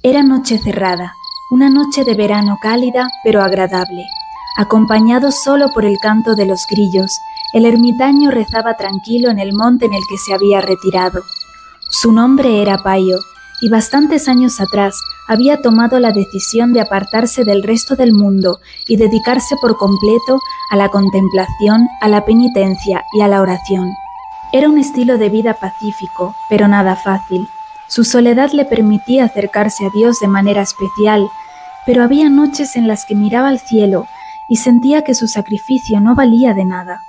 Era noche cerrada, una noche de verano cálida pero agradable. Acompañado solo por el canto de los grillos, el ermitaño rezaba tranquilo en el monte en el que se había retirado. Su nombre era Paio, y bastantes años atrás había tomado la decisión de apartarse del resto del mundo y dedicarse por completo a la contemplación, a la penitencia y a la oración. Era un estilo de vida pacífico, pero nada fácil. Su soledad le permitía acercarse a Dios de manera especial, pero había noches en las que miraba al cielo y sentía que su sacrificio no valía de nada.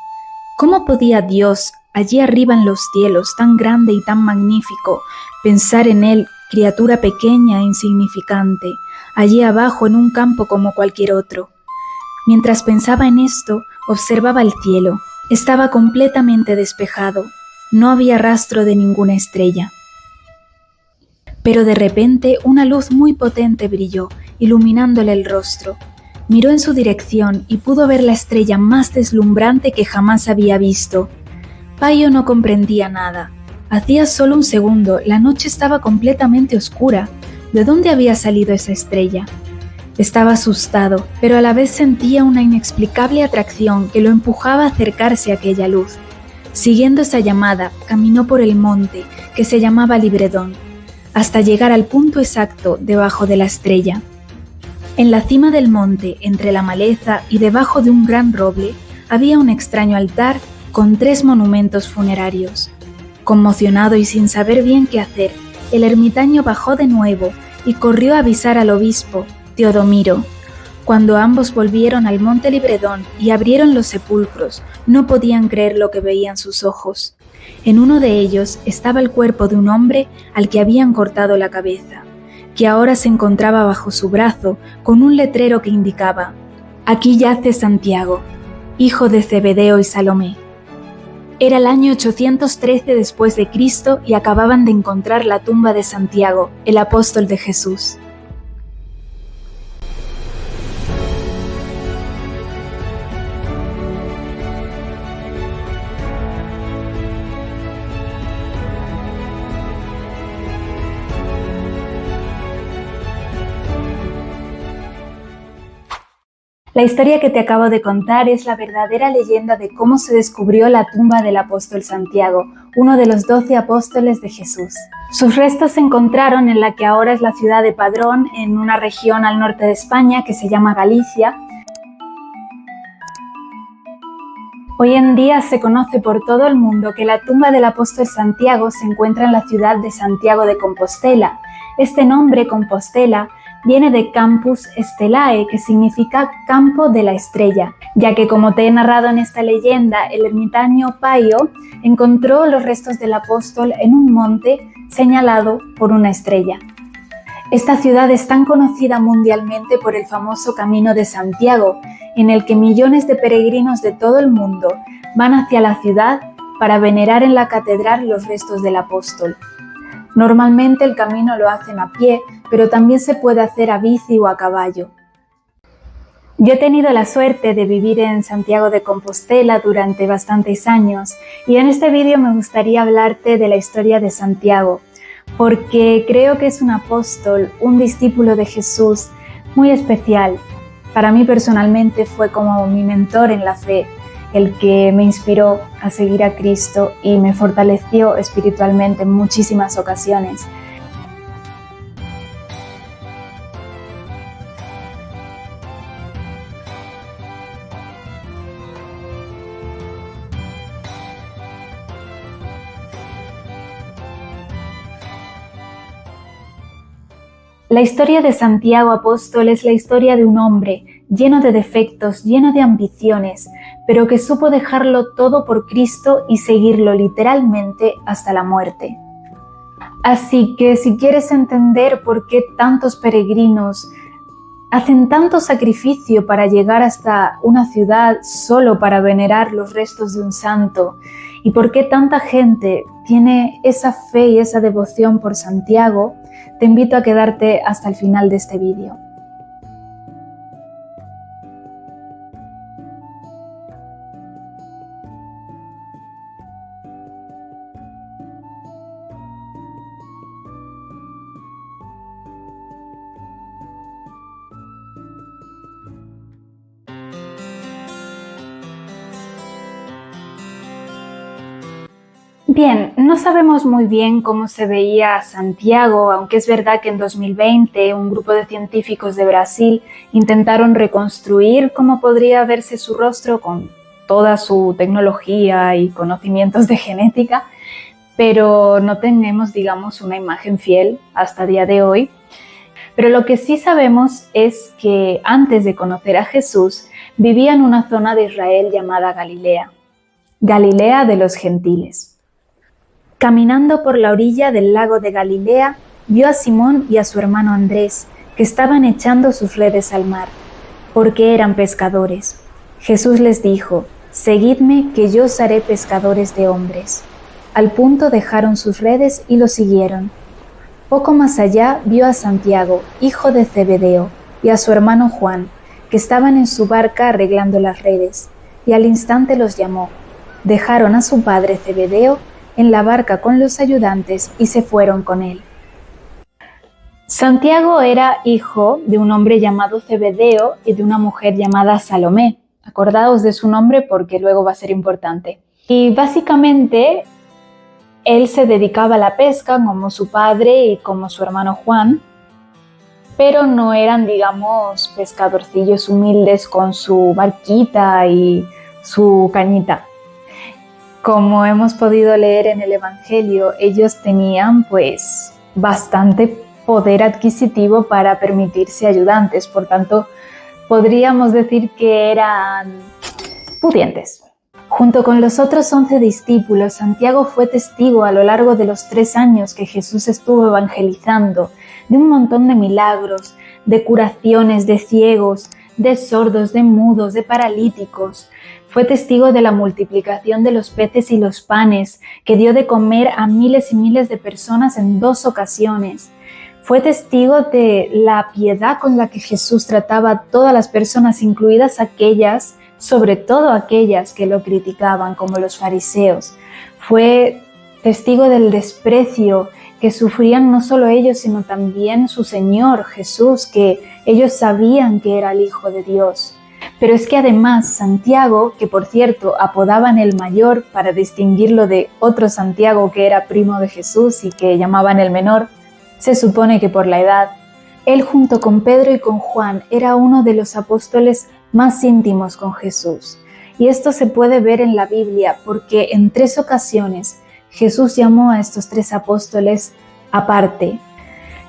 ¿Cómo podía Dios, allí arriba en los cielos, tan grande y tan magnífico, pensar en él, criatura pequeña e insignificante, allí abajo en un campo como cualquier otro? Mientras pensaba en esto, observaba el cielo. Estaba completamente despejado. No había rastro de ninguna estrella. Pero de repente una luz muy potente brilló, iluminándole el rostro. Miró en su dirección y pudo ver la estrella más deslumbrante que jamás había visto. Paio no comprendía nada. Hacía solo un segundo, la noche estaba completamente oscura. ¿De dónde había salido esa estrella? Estaba asustado, pero a la vez sentía una inexplicable atracción que lo empujaba a acercarse a aquella luz. Siguiendo esa llamada, caminó por el monte, que se llamaba Libredón, hasta llegar al punto exacto debajo de la estrella. En la cima del monte, entre la maleza y debajo de un gran roble, había un extraño altar con 3 monumentos funerarios. Conmocionado y sin saber bien qué hacer, el ermitaño bajó de nuevo y corrió a avisar al obispo, Teodomiro. Cuando ambos volvieron al monte Libredón y abrieron los sepulcros, no podían creer lo que veían sus ojos. En uno de ellos estaba el cuerpo de un hombre al que habían cortado la cabeza, que ahora se encontraba bajo su brazo con un letrero que indicaba: «Aquí yace Santiago, hijo de Zebedeo y Salomé». Era el año 813 después de Cristo y acababan de encontrar la tumba de Santiago, el apóstol de Jesús. La historia que te acabo de contar es la verdadera leyenda de cómo se descubrió la tumba del apóstol Santiago, uno de los 12 apóstoles de Jesús. Sus restos se encontraron en la que ahora es la ciudad de Padrón, en una región al norte de España que se llama Galicia. Hoy en día se conoce por todo el mundo que la tumba del apóstol Santiago se encuentra en la ciudad de Santiago de Compostela. Este nombre, Compostela, viene de Campus Stellae, que significa campo de la estrella, ya que, como te he narrado en esta leyenda, el ermitaño Paio encontró los restos del apóstol en un monte señalado por una estrella. Esta ciudad es tan conocida mundialmente por el famoso Camino de Santiago, en el que millones de peregrinos de todo el mundo van hacia la ciudad para venerar en la catedral los restos del apóstol. Normalmente el camino lo hacen a pie, pero también se puede hacer a bici o a caballo. Yo he tenido la suerte de vivir en Santiago de Compostela durante bastantes años y en este vídeo me gustaría hablarte de la historia de Santiago, porque creo que es un apóstol, un discípulo de Jesús muy especial. Para mí personalmente fue como mi mentor en la fe, el que me inspiró a seguir a Cristo y me fortaleció espiritualmente en muchísimas ocasiones. La historia de Santiago Apóstol es la historia de un hombre lleno de defectos, lleno de ambiciones, pero que supo dejarlo todo por Cristo y seguirlo literalmente hasta la muerte. Así que si quieres entender por qué tantos peregrinos hacen tanto sacrificio para llegar hasta una ciudad solo para venerar los restos de un santo, y por qué tanta gente tiene esa fe y esa devoción por Santiago, te invito a quedarte hasta el final de este vídeo. Bien, no sabemos muy bien cómo se veía Santiago, aunque es verdad que en 2020 un grupo de científicos de Brasil intentaron reconstruir cómo podría verse su rostro con toda su tecnología y conocimientos de genética, pero no tenemos, digamos, una imagen fiel hasta el día de hoy. Pero lo que sí sabemos es que antes de conocer a Jesús vivía en una zona de Israel llamada Galilea, Galilea de los gentiles. Caminando por la orilla del lago de Galilea, vio a Simón y a su hermano Andrés, que estaban echando sus redes al mar, porque eran pescadores. Jesús les dijo: «Seguidme, que yo os haré pescadores de hombres». Al punto dejaron sus redes y lo siguieron. Poco más allá vio a Santiago, hijo de Zebedeo, y a su hermano Juan, que estaban en su barca arreglando las redes, y al instante los llamó. Dejaron a su padre Zebedeo en la barca con los ayudantes y se fueron con él. Santiago era hijo de un hombre llamado Zebedeo y de una mujer llamada Salomé. Acordaos de su nombre porque luego va a ser importante. Y básicamente él se dedicaba a la pesca como su padre y como su hermano Juan, pero no eran, digamos, pescadorcillos humildes con su barquita y su cañita. Como hemos podido leer en el Evangelio, ellos tenían pues bastante poder adquisitivo para permitirse ayudantes, por tanto podríamos decir que eran pudientes. Junto con los otros 11 discípulos, Santiago fue testigo a lo largo de los 3 años que Jesús estuvo evangelizando de un montón de milagros, de curaciones de ciegos, de sordos, de mudos, de paralíticos. Fue testigo de la multiplicación de los peces y los panes, que dio de comer a miles y miles de personas en 2 ocasiones. Fue testigo de la piedad con la que Jesús trataba a todas las personas, incluidas aquellas, sobre todo aquellas que lo criticaban, como los fariseos. Fue testigo del desprecio que sufrían no solo ellos, sino también su Señor Jesús, que ellos sabían que era el Hijo de Dios. Pero es que además Santiago, que por cierto apodaban el mayor para distinguirlo de otro Santiago que era primo de Jesús y que llamaban el menor, se supone que por la edad, él junto con Pedro y con Juan era uno de los apóstoles más íntimos con Jesús. Y esto se puede ver en la Biblia porque en 3 ocasiones Jesús llamó a estos 3 apóstoles aparte.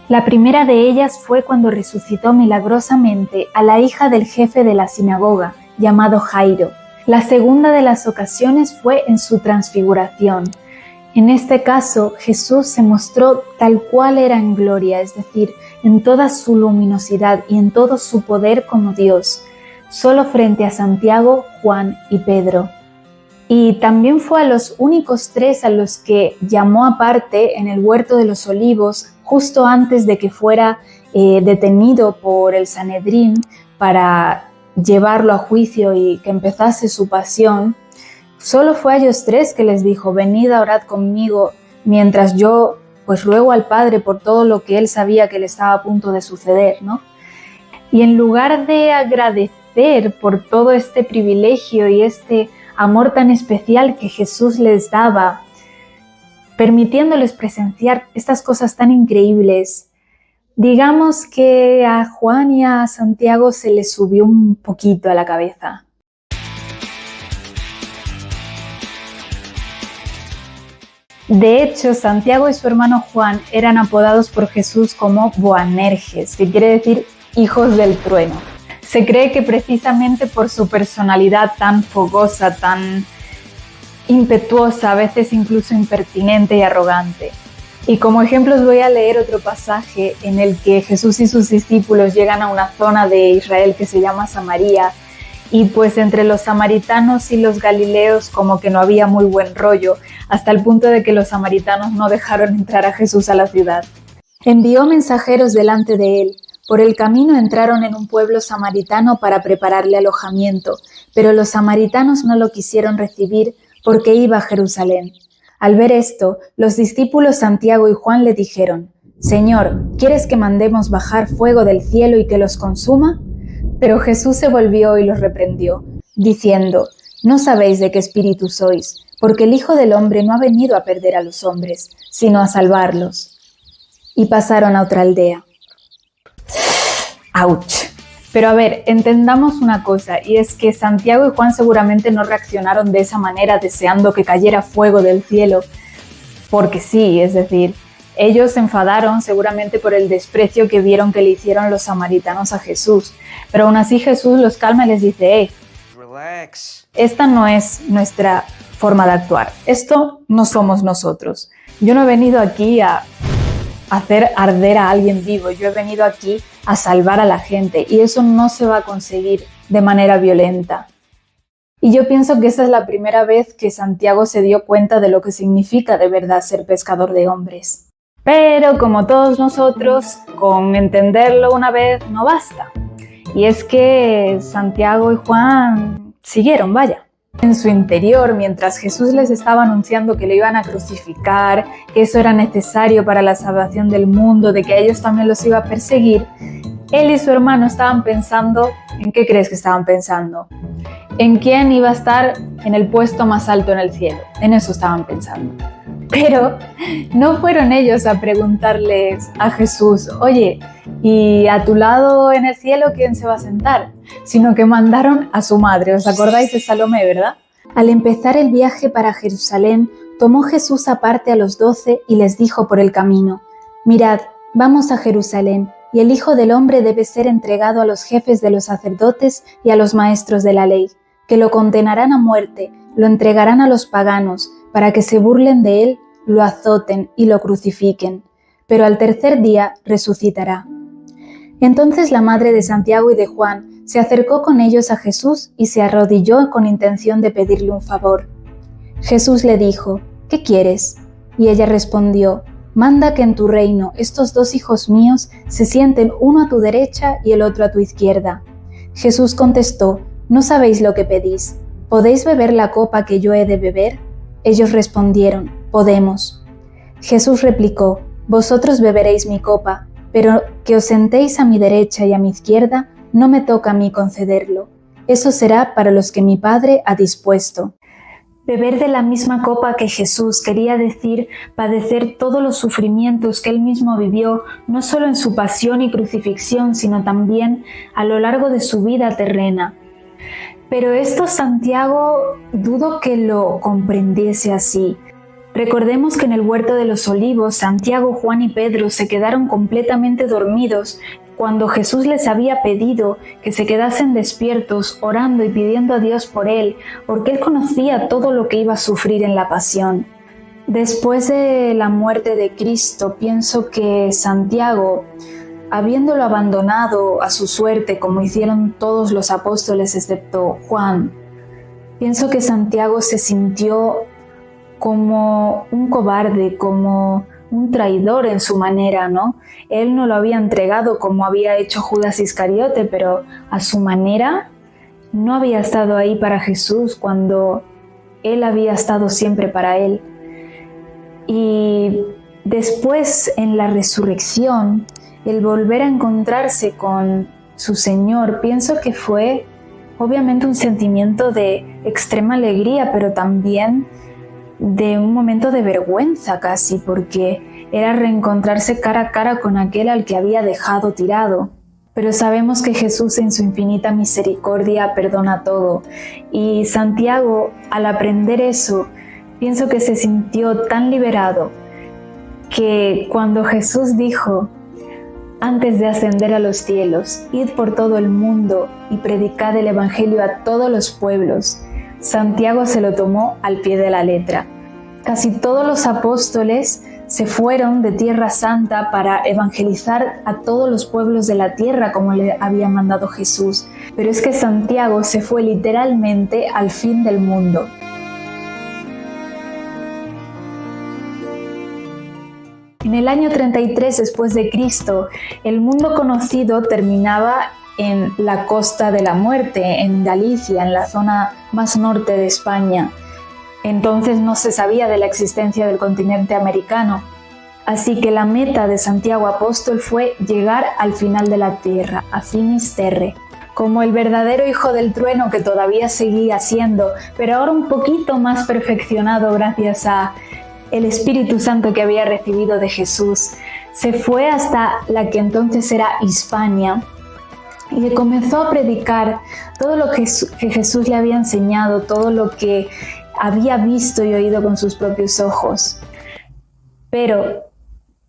La primera de ellas fue cuando resucitó milagrosamente a la hija del jefe de la sinagoga, llamado Jairo. La segunda de las ocasiones fue en su transfiguración. En este caso, Jesús se mostró tal cual era en gloria, es decir, en toda su luminosidad y en todo su poder como Dios, solo frente a Santiago, Juan y Pedro. Y también fue a los únicos 3 a los que llamó aparte en el huerto de los Olivos, justo antes de que fuera detenido por el Sanedrín para llevarlo a juicio y que empezase su pasión. Solo fue a ellos 3 que les dijo: venid a orar conmigo mientras yo pues ruego al Padre por todo lo que él sabía que le estaba a punto de suceder, ¿no? Y en lugar de agradecer por todo este privilegio y este amor tan especial que Jesús les daba, permitiéndoles presenciar estas cosas tan increíbles, digamos que a Juan y a Santiago se les subió un poquito a la cabeza. De hecho, Santiago y su hermano Juan eran apodados por Jesús como Boanerges, que quiere decir hijos del trueno. Se cree que precisamente por su personalidad tan fogosa, tan impetuosa, a veces incluso impertinente y arrogante. Y como ejemplo os voy a leer otro pasaje en el que Jesús y sus discípulos llegan a una zona de Israel que se llama Samaria, y pues entre los samaritanos y los galileos como que no había muy buen rollo, hasta el punto de que los samaritanos no dejaron entrar a Jesús a la ciudad. Envió mensajeros delante de él. Por el camino entraron en un pueblo samaritano para prepararle alojamiento, pero los samaritanos no lo quisieron recibir porque iba a Jerusalén. Al ver esto, los discípulos Santiago y Juan le dijeron: «Señor, ¿quieres que mandemos bajar fuego del cielo y que los consuma?». Pero Jesús se volvió y los reprendió, diciendo: «¿No sabéis de qué espíritu sois? porque el Hijo del Hombre no ha venido a perder a los hombres, sino a salvarlos. Y pasaron a otra aldea. ¡Auch! Pero a ver, entendamos una cosa, y es que Santiago y Juan seguramente no reaccionaron de esa manera deseando que cayera fuego del cielo, porque sí, es decir, ellos se enfadaron seguramente por el desprecio que vieron que le hicieron los samaritanos a Jesús, pero aún así Jesús los calma y les dice, relax. Esta no es nuestra forma de actuar, esto no somos nosotros. Yo no he venido aquí a hacer arder a alguien vivo, yo he venido aquí a salvar a la gente y eso no se va a conseguir de manera violenta. Y yo pienso que esa es la primera vez que Santiago se dio cuenta de lo que significa de verdad ser pescador de hombres. Pero como todos nosotros, con entenderlo una vez no basta. Y es que Santiago y Juan siguieron, vaya. En su interior, mientras Jesús les estaba anunciando que le iban a crucificar, que eso era necesario para la salvación del mundo, de que a ellos también los iba a perseguir, él y su hermano estaban pensando, ¿en qué crees que estaban pensando? En quién iba a estar en el puesto más alto en el cielo, en eso estaban pensando. Pero no fueron ellos a preguntarles a Jesús, oye, ¿y a tu lado en el cielo quién se va a sentar? Sino que mandaron a su madre. ¿Os acordáis de Salomé, verdad? Al empezar el viaje para Jerusalén, tomó Jesús aparte a los 12 y les dijo por el camino, mirad, vamos a Jerusalén, y el Hijo del Hombre debe ser entregado a los jefes de los sacerdotes y a los maestros de la ley, que lo condenarán a muerte, lo entregarán a los paganos, para que se burlen de él, lo azoten y lo crucifiquen, pero al tercer día resucitará. Entonces la madre de Santiago y de Juan se acercó con ellos a Jesús y se arrodilló con intención de pedirle un favor. Jesús le dijo, ¿qué quieres? Y ella respondió, manda que en tu reino estos 2 hijos míos se sienten uno a tu derecha y el otro a tu izquierda. Jesús contestó, no sabéis lo que pedís. ¿Podéis beber la copa que yo he de beber? Ellos respondieron, podemos. Jesús replicó, vosotros beberéis mi copa, pero que os sentéis a mi derecha y a mi izquierda, no me toca a mí concederlo. Eso será para los que mi Padre ha dispuesto. Beber de la misma copa que Jesús quería decir padecer todos los sufrimientos que él mismo vivió, no solo en su pasión y crucifixión, sino también a lo largo de su vida terrena. Pero esto Santiago dudo que lo comprendiese así. Recordemos que en el huerto de los olivos, Santiago, Juan y Pedro se quedaron completamente dormidos cuando Jesús les había pedido que se quedasen despiertos, orando y pidiendo a Dios por él, porque él conocía todo lo que iba a sufrir en la pasión. Después de la muerte de Cristo, pienso que Santiago, habiéndolo abandonado a su suerte, como hicieron todos los apóstoles excepto Juan, pienso que Santiago se sintió como un cobarde, como un traidor en su manera, ¿no? Él no lo había entregado como había hecho Judas Iscariote, pero a su manera no había estado ahí para Jesús cuando él había estado siempre para él. Y después, en la resurrección, el volver a encontrarse con su Señor, pienso que fue obviamente un sentimiento de extrema alegría, pero también de un momento de vergüenza casi, porque era reencontrarse cara a cara con aquel al que había dejado tirado. Pero sabemos que Jesús en su infinita misericordia perdona todo. Y Santiago, al aprender eso, pienso que se sintió tan liberado que cuando Jesús dijo, antes de ascender a los cielos, id por todo el mundo y predicad el Evangelio a todos los pueblos, Santiago se lo tomó al pie de la letra. Casi todos los apóstoles se fueron de Tierra Santa para evangelizar a todos los pueblos de la tierra como le había mandado Jesús, pero es que Santiago se fue literalmente al fin del mundo. En el año 33 después de Cristo, el mundo conocido terminaba en la Costa de la Muerte, en Galicia, en la zona más norte de España. Entonces no se sabía de la existencia del continente americano. Así que la meta de Santiago Apóstol fue llegar al final de la tierra, a finis terre, como el verdadero hijo del trueno que todavía seguía siendo, pero ahora un poquito más perfeccionado gracias a el Espíritu Santo que había recibido de Jesús. Se fue hasta la que entonces era Hispania y le comenzó a predicar todo lo que Jesús le había enseñado, todo lo que había visto y oído con sus propios ojos. Pero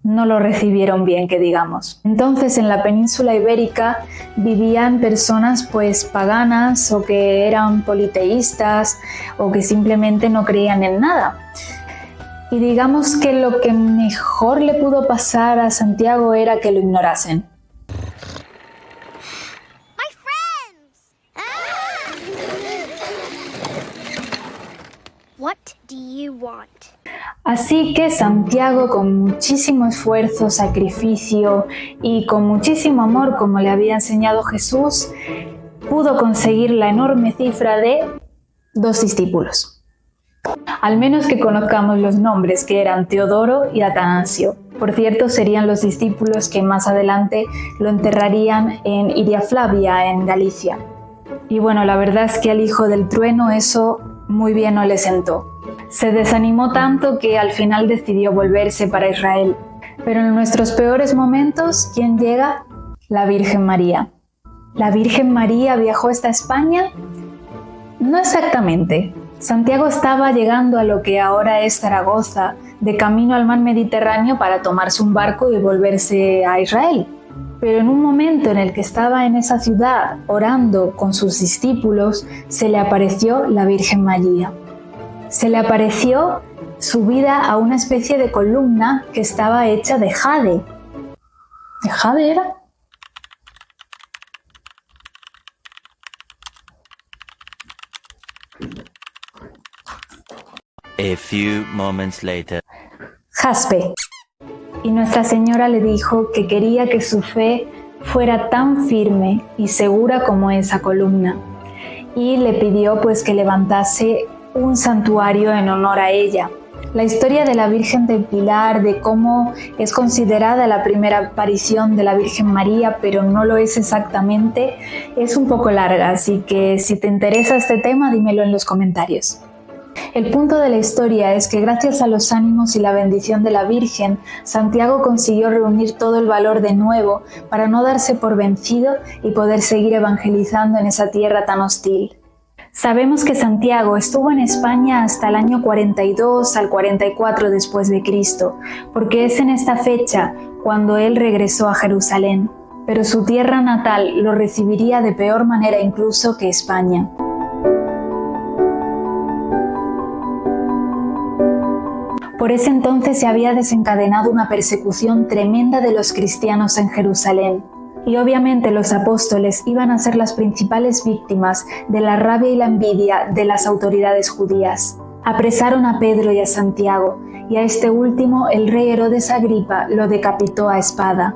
no lo recibieron bien, que digamos. Entonces en la península ibérica vivían personas pues paganas o que eran politeístas o que simplemente no creían en nada. Y digamos que lo que mejor le pudo pasar a Santiago era que lo ignorasen. What do you want? Así que Santiago, con muchísimo esfuerzo, sacrificio y con muchísimo amor, como le había enseñado Jesús, pudo conseguir la enorme cifra de 2 discípulos. Al menos que conozcamos los nombres, que eran Teodoro y Atanasio. Por cierto, serían los discípulos que más adelante lo enterrarían en Iria Flavia, en Galicia. Y bueno, la verdad es que al hijo del trueno eso muy bien no le sentó. Se desanimó tanto que al final decidió volverse para Israel. Pero en nuestros peores momentos, ¿quién llega? La Virgen María. ¿La Virgen María viajó hasta España? No exactamente. Santiago estaba llegando a lo que ahora es Zaragoza, de camino al mar Mediterráneo para tomarse un barco y volverse a Israel. Pero en un momento en el que estaba en esa ciudad orando con sus discípulos, se le apareció la Virgen María. Se le apareció subida a una especie de columna que estaba hecha de jade. ¿De jade era? A few moments later. Jaspe. Y Nuestra Señora le dijo que quería que su fe fuera tan firme y segura como esa columna. Y le pidió pues que levantase un santuario en honor a ella. La historia de la Virgen del Pilar, de cómo es considerada la primera aparición de la Virgen María, pero no lo es exactamente, es un poco larga, así que si te interesa este tema, dímelo en los comentarios. El punto de la historia es que gracias a los ánimos y la bendición de la Virgen, Santiago consiguió reunir todo el valor de nuevo para no darse por vencido y poder seguir evangelizando en esa tierra tan hostil. Sabemos que Santiago estuvo en España hasta el año 42 al 44 después de Cristo, porque es en esta fecha cuando él regresó a Jerusalén, pero su tierra natal lo recibiría de peor manera incluso que España. Por ese entonces se había desencadenado una persecución tremenda de los cristianos en Jerusalén. Y obviamente los apóstoles iban a ser las principales víctimas de la rabia y la envidia de las autoridades judías. Apresaron a Pedro y a Santiago, y a este último el rey Herodes Agripa lo decapitó a espada.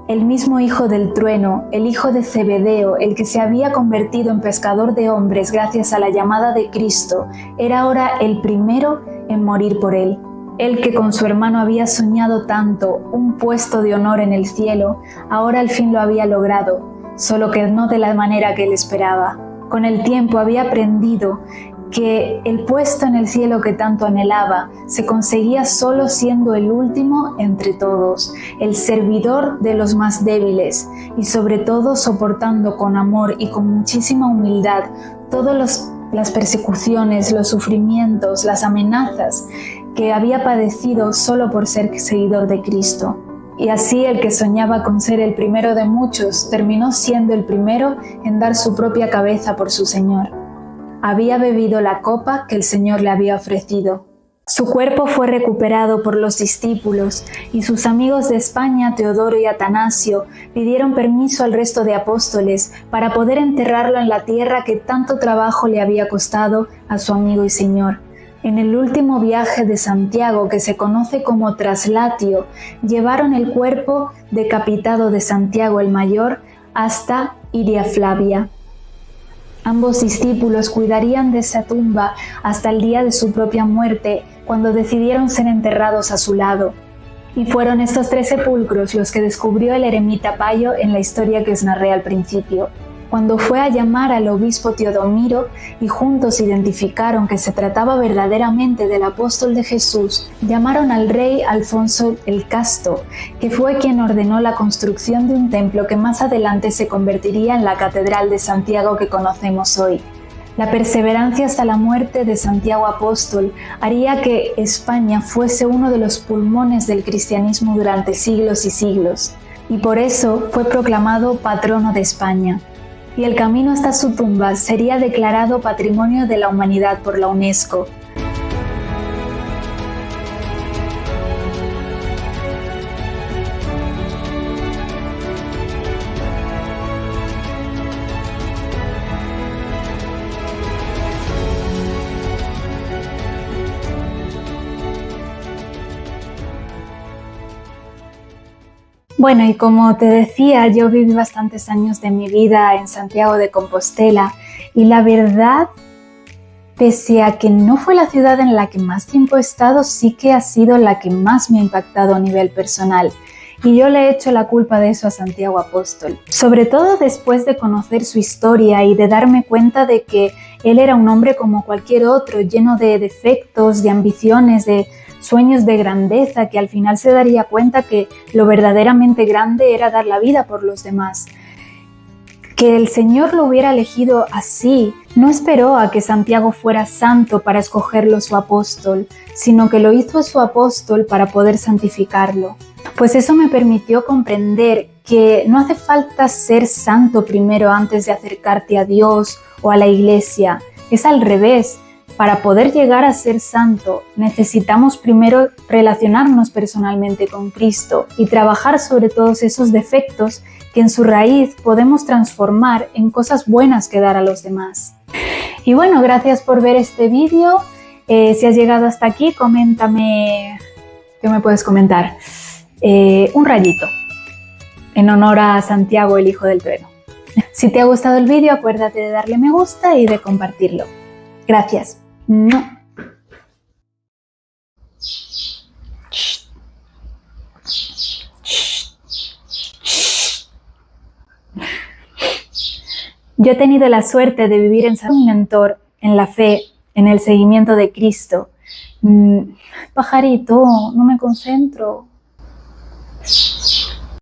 El mismo hijo del trueno, el hijo de Zebedeo, el que se había convertido en pescador de hombres gracias a la llamada de Cristo, era ahora el primero en morir por él. Él que con su hermano había soñado tanto un puesto de honor en el cielo, ahora al fin lo había logrado, solo que no de la manera que él esperaba. Con el tiempo había aprendido que el puesto en el cielo que tanto anhelaba se conseguía solo siendo el último entre todos, el servidor de los más débiles y sobre todo soportando con amor y con muchísima humildad todas las persecuciones, los sufrimientos, las amenazas que había padecido solo por ser seguidor de Cristo. Y así el que soñaba con ser el primero de muchos terminó siendo el primero en dar su propia cabeza por su Señor. Había bebido la copa que el Señor le había ofrecido. Su cuerpo fue recuperado por los discípulos y sus amigos de España, Teodoro y Atanasio, pidieron permiso al resto de apóstoles para poder enterrarlo en la tierra que tanto trabajo le había costado a su amigo y Señor. En el último viaje de Santiago, que se conoce como traslatio, llevaron el cuerpo decapitado de Santiago el Mayor hasta Iria Flavia. Ambos discípulos cuidarían de esa tumba hasta el día de su propia muerte, cuando decidieron ser enterrados a su lado. Y fueron estos 3 sepulcros los que descubrió el eremita Payo en la historia que os narré al principio. Cuando fue a llamar al obispo Teodomiro y juntos identificaron que se trataba verdaderamente del apóstol de Jesús, llamaron al rey Alfonso el Casto, que fue quien ordenó la construcción de un templo que más adelante se convertiría en la Catedral de Santiago que conocemos hoy. La perseverancia hasta la muerte de Santiago Apóstol haría que España fuese uno de los pulmones del cristianismo durante siglos y siglos, y por eso fue proclamado patrono de España. Y el camino hasta su tumba sería declarado Patrimonio de la Humanidad por la UNESCO. Bueno, y como te decía, yo viví bastantes años de mi vida en Santiago de Compostela y la verdad, pese a que no fue la ciudad en la que más tiempo he estado, sí que ha sido la que más me ha impactado a nivel personal. Y yo le echo la culpa de eso a Santiago Apóstol, sobre todo después de conocer su historia y de darme cuenta de que él era un hombre como cualquier otro, lleno de defectos, de ambiciones, de sueños de grandeza, que al final se daría cuenta que lo verdaderamente grande era dar la vida por los demás. Que el Señor lo hubiera elegido así, no esperó a que Santiago fuera santo para escogerlo su apóstol, sino que lo hizo su apóstol para poder santificarlo. Pues eso me permitió comprender que no hace falta ser santo primero antes de acercarte a Dios o a la iglesia, es al revés. Para poder llegar a ser santo, necesitamos primero relacionarnos personalmente con Cristo y trabajar sobre todos esos defectos que en su raíz podemos transformar en cosas buenas que dar a los demás. Y bueno, gracias por ver este vídeo. Si has llegado hasta aquí, coméntame, ¿qué me puedes comentar? Un rayito, en honor a Santiago, el hijo del trueno. Si te ha gustado el vídeo, acuérdate de darle me gusta y de compartirlo. Gracias. No. Yo he tenido la suerte de vivir en un mentor, en la fe, en el seguimiento de Cristo. Pajarito, no me concentro.